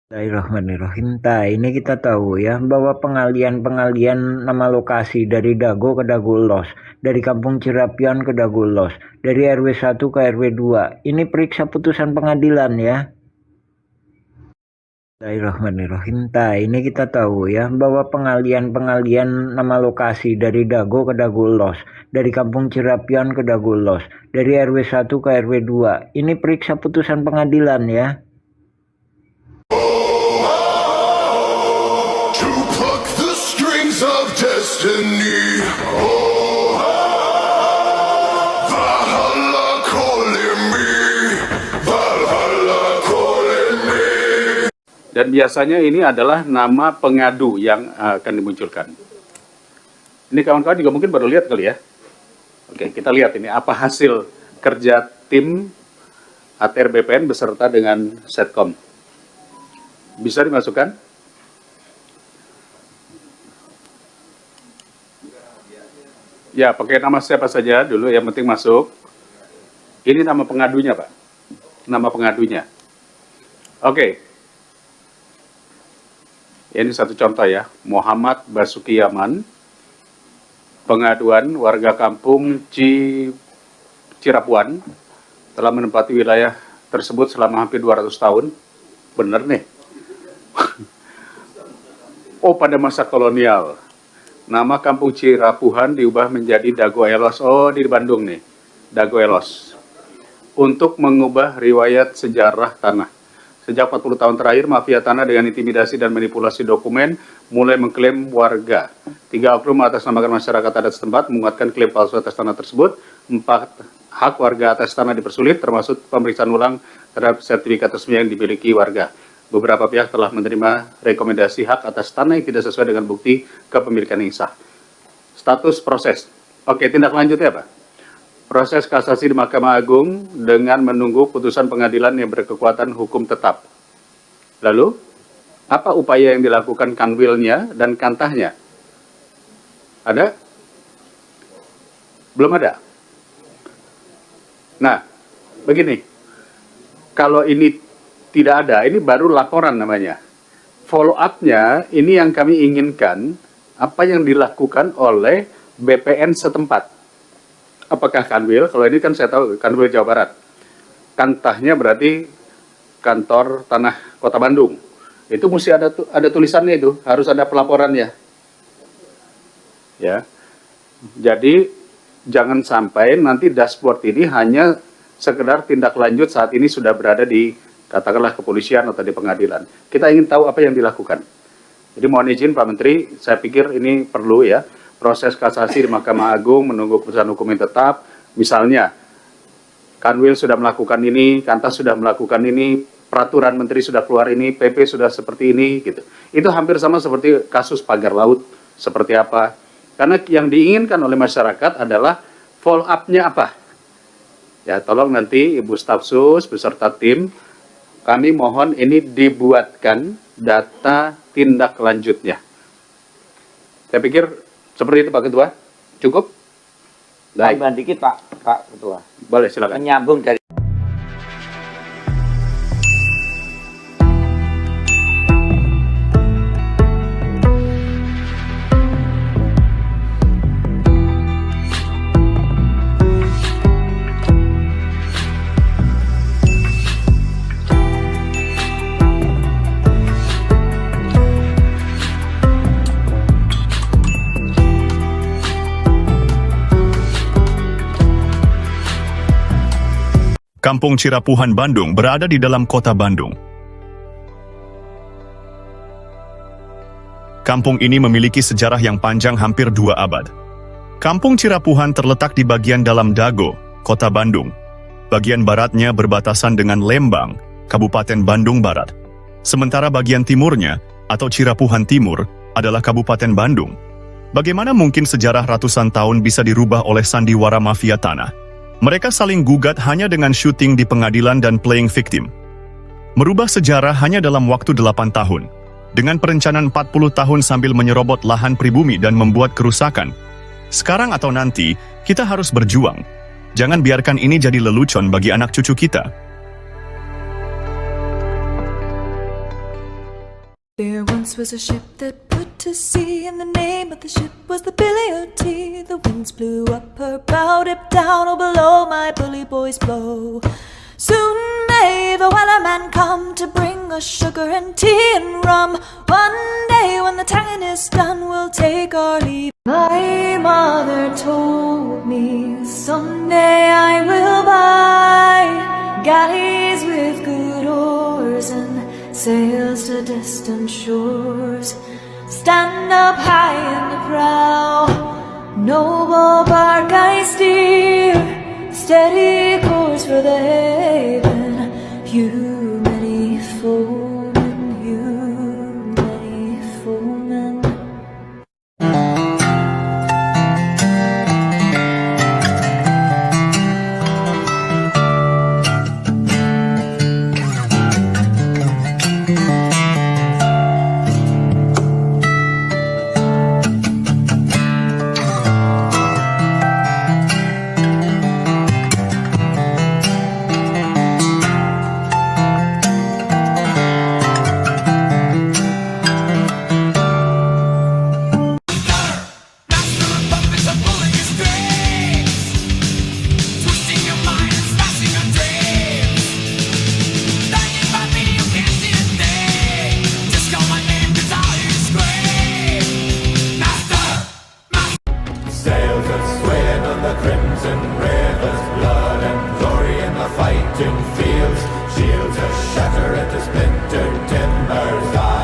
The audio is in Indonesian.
Bismillahirrahmanirrahim. Ini kita tahu ya bahwa pengalian nama lokasi dari Dago ke Dagolos, dari Kampung Cirapian ke Dagolos, dari RW 1 ke RW 2. Ini periksa putusan pengadilan ya. Bismillahirrahmanirrahim. Ini kita tahu ya bahwa pengalian nama lokasi dari Dago ke Dagolos, dari Kampung Cirapian ke Dagolos, dari RW 1 ke RW 2. Ini periksa putusan pengadilan ya. Of destiny. Oh, Valhalla calling me. Valhalla calling me. Dan biasanya ini adalah nama pengadu yang akan dimunculkan. Ini kawan-kawan juga mungkin baru lihat kali ya. Oke, kita lihat ini apa hasil kerja tim ATR BPN beserta dengan Setcom. Bisa dimasukkan? Ya, pakai nama siapa saja dulu, yang penting masuk. Ini nama pengadunya, Pak. Nama pengadunya. Oke. Ini satu contoh ya. Muhammad Basuki Yaman. Pengaduan warga kampung Cirapuan telah menempati wilayah tersebut selama hampir 200 tahun. Bener nih. Oh, pada masa kolonial. Nama kampung Cirapuhan diubah menjadi Dagoelos. Oh, di Bandung nih. Dagoelos. Untuk mengubah riwayat sejarah tanah. Sejak 40 tahun terakhir, mafia tanah dengan intimidasi dan manipulasi dokumen mulai mengklaim warga. 3 oknum atas nama masyarakat adat setempat menguatkan klaim palsu atas tanah tersebut. 4 hak warga atas tanah dipersulit, termasuk pemeriksaan ulang terhadap sertifikat resmi yang dimiliki warga. Beberapa pihak telah menerima rekomendasi hak atas tanah yang tidak sesuai dengan bukti kepemilikan yang sah. Status proses. Oke, tindak lanjutnya apa? Proses kasasi di Mahkamah Agung dengan menunggu putusan pengadilan yang berkekuatan hukum tetap. Lalu, apa upaya yang dilakukan kanwilnya dan kantahnya? Ada? Belum ada. Nah, begini. Kalau ini tidak ada, ini baru laporan namanya. Follow up-nya, ini yang kami inginkan, apa yang dilakukan oleh BPN setempat. Apakah Kanwil? Kalau ini kan saya tahu Kanwil Jawa Barat. Kantahnya berarti Kantor Tanah Kota Bandung. Itu mesti ada tulisannya itu, harus ada pelaporannya. Ya. Jadi jangan sampai nanti dashboard ini hanya sekedar tindak lanjut saat ini sudah berada di katakanlah kepolisian atau di pengadilan. Kita ingin tahu apa yang dilakukan. Jadi mohon izin Pak Menteri, saya pikir ini perlu ya, proses kasasi di Mahkamah Agung menunggu keputusan hukum yang tetap. Misalnya, Kanwil sudah melakukan ini, Kantas sudah melakukan ini, peraturan Menteri sudah keluar ini, PP sudah seperti ini, gitu. Itu hampir sama seperti kasus pagar laut, seperti apa. Karena yang diinginkan oleh masyarakat adalah follow up-nya apa. Ya, tolong nanti Ibu Staf Sus beserta tim, kami mohon ini dibuatkan data tindak lanjutnya. Saya pikir seperti itu Pak Ketua. Cukup? Baik. Tambahan dikit Pak Ketua. Boleh, silakan. Menyambung dari Kampung Cirapuhan Bandung berada di dalam kota Bandung. Kampung ini memiliki sejarah yang panjang hampir 2 abad. Kampung Cirapuhan terletak di bagian dalam Dago, kota Bandung. Bagian baratnya berbatasan dengan Lembang, Kabupaten Bandung Barat. Sementara bagian timurnya, atau Cirapuhan Timur, adalah Kabupaten Bandung. Bagaimana mungkin sejarah ratusan tahun bisa dirubah oleh sandiwara mafia tanah? Mereka saling gugat hanya dengan syuting di pengadilan dan playing victim. Merubah sejarah hanya dalam waktu 8 tahun. Dengan perencanaan 40 tahun sambil menyerobot lahan pribumi dan membuat kerusakan. Sekarang atau nanti, kita harus berjuang. Jangan biarkan ini jadi lelucon bagi anak cucu kita. There once was a ship that put to sea, and the name of the ship was the Billy O.T. The winds blew up her bow, dipped down, oh below my bully boys blow. Soon may the wellerman come to bring us sugar and tea and rum. One day when the tonguing is done, we'll take our leave. My mother told me someday I will buy galleys with good oars and sails to distant shores. Stand up high in the prow, noble bark I steer, steady course for the haven. You many foemen, you many foemen. Sails are swaying on the crimson rivers, blood and glory in the fighting fields. Shields are shattered into splintered timbers.